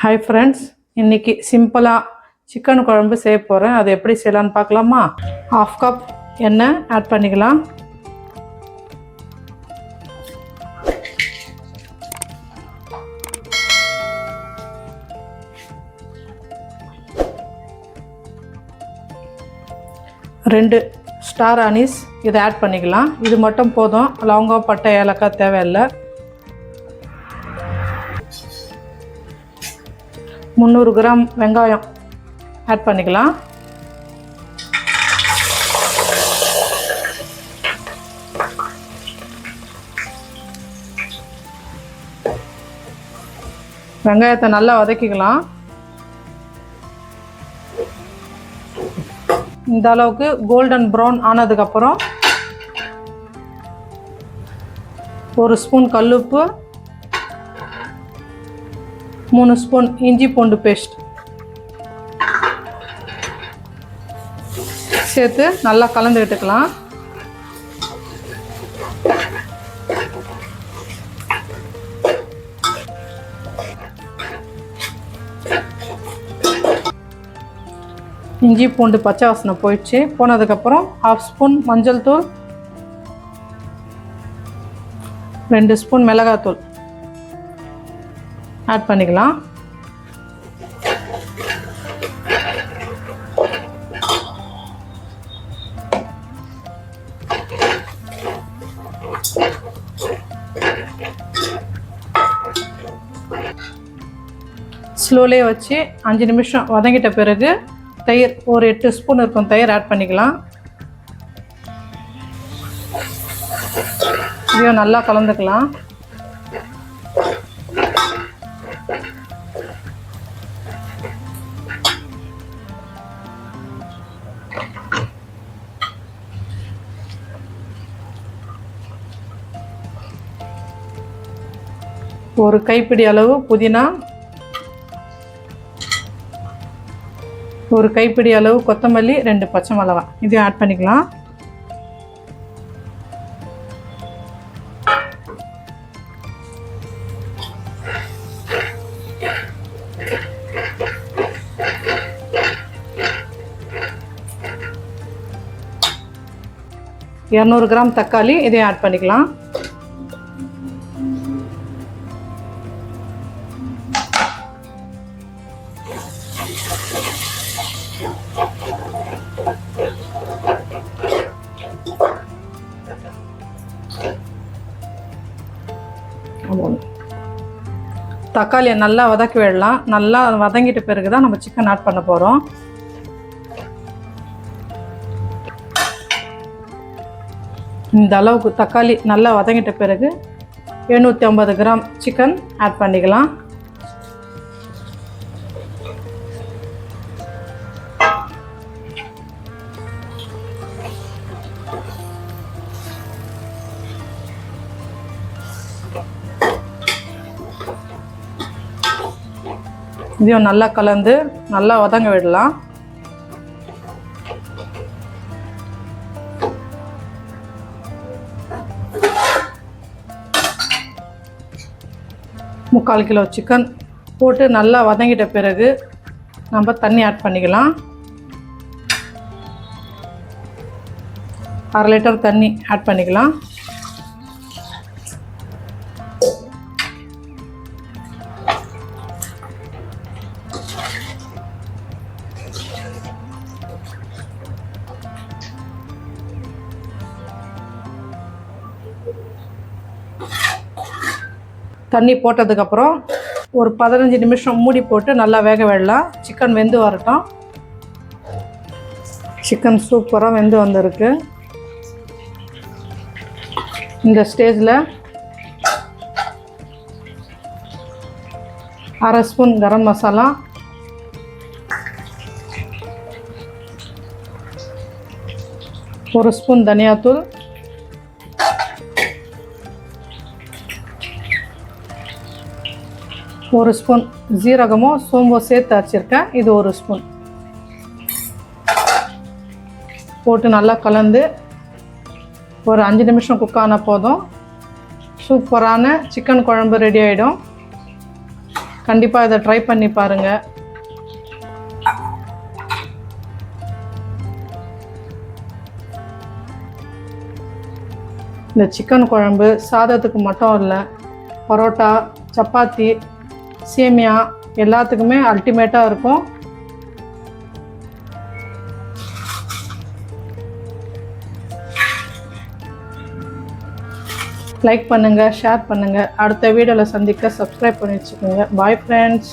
Hi friends, இன்னைக்கு சிம்பிளா chicken குழம்பு செய்ய போறேன். அது எப்படி செய்யலாம்னு பார்க்கலாமா? 1/2 கப் எண்ணெய் ஆட் பண்ணிக்கலாம். ரெண்டு ஸ்டார் அனீஸ் இதை ஆட் பண்ணிக்கலாம். இது மட்டும் போதும். லவங்கம், பட்டை, ஏலக்காய் தேவையில்லை. 300 கிராம் வெங்காயம் ஆட் பண்ணிக்கலாம். வெங்காயத்தை நல்லா வதக்கிக்கலாம். இந்த அளவுக்கு கோல்டன் ப்ரௌன் ஆனதுக்கப்புறம் 1 ஸ்பூன் கல்லுப்பு, 3 ஸ்பூன் இஞ்சி பூண்டு பேஸ்ட் சேர்த்து நல்லா கலந்து விட்டுக்கலாம். இஞ்சி பூண்டு பச்சை வாசனை போயிடுச்சு. போனதுக்கப்புறம் 1/2 ஸ்பூன் மஞ்சள் தூள், 2 ஸ்பூன் மிளகாத்தூள் ஆட் பண்ணிக்கலாம். ஸ்லோலே வச்சு 5 நிமிஷம் வதங்கிட்ட பிறகு தயிர் ஒரு 8 ஸ்பூன் இருக்கும் தயிர் ஆட் பண்ணிக்கலாம். இதையும் நல்லா கலந்துக்கலாம். ஒரு கைப்பிடி அளவு புதினா, ஒரு கைப்பிடி அளவு கொத்தமல்லி, 2 பச்சை மிளகாய் இதையும் ஆட் பண்ணிக்கலாம். $200 கிராம் தக்காளி இதையும் ஆட் பண்ணிக்கலாம். தக்காளியை நல்லா வதக்கி விடலாம். நல்லா வதங்கிட்ட பிறகு தான் நம்ம சிக்கன் ஆட் பண்ண போகிறோம். இந்த அளவுக்கு தக்காளி நல்லா வதங்கிட்ட பிறகு 750 கிராம் சிக்கன் ஆட் பண்ணிக்கலாம். இதையும் நல்லா கலந்து நல்லா வதங்க விடலாம். முக்கால் கிலோ சிக்கன் போட்டு நல்லா வதங்கிட்ட பிறகு நம்ம தண்ணி ஆட் பண்ணிக்கலாம். 1/2 லிட்டர் தண்ணி ஆட் பண்ணிக்கலாம். தண்ணி போட்டதுக்கப்புறம் ஒரு 15 நிமிஷம் மூடி போட்டு நல்லா வேக விடலாம். சிக்கன் வெந்து வரட்டும். சிக்கன் சூப்பராக வெந்து வந்திருக்கு. இந்த ஸ்டேஜில் 1/2 ஸ்பூன் கரம் மசாலா, 1 ஸ்பூன் தனியாத்தூள், 1 ஸ்பூன் ஜீரகமோ சோம்போ சேர்த்து அரைச்சிருக்கேன். இது 1 ஸ்பூன் போட்டு நல்லா கலந்து ஒரு 5 நிமிஷம் குக் ஆனால் போதும். சூப்பரான சிக்கன் குழம்பு ரெடி ஆகிடும். கண்டிப்பாக இதை ட்ரை பண்ணி பாருங்கள். இந்த சிக்கன் குழம்பு சாதத்துக்கு மட்டும் இல்லை, பரோட்டா, சப்பாத்தி, சேமியா எல்லாத்துக்குமே அல்டிமேட்டாக இருக்கும். லைக் பண்ணுங்கள், ஷேர் பண்ணுங்கள். அடுத்த வீடியோவில் சந்திக்க சப்ஸ்கிரைப் பண்ணி வச்சுக்கோங்க. Bye friends.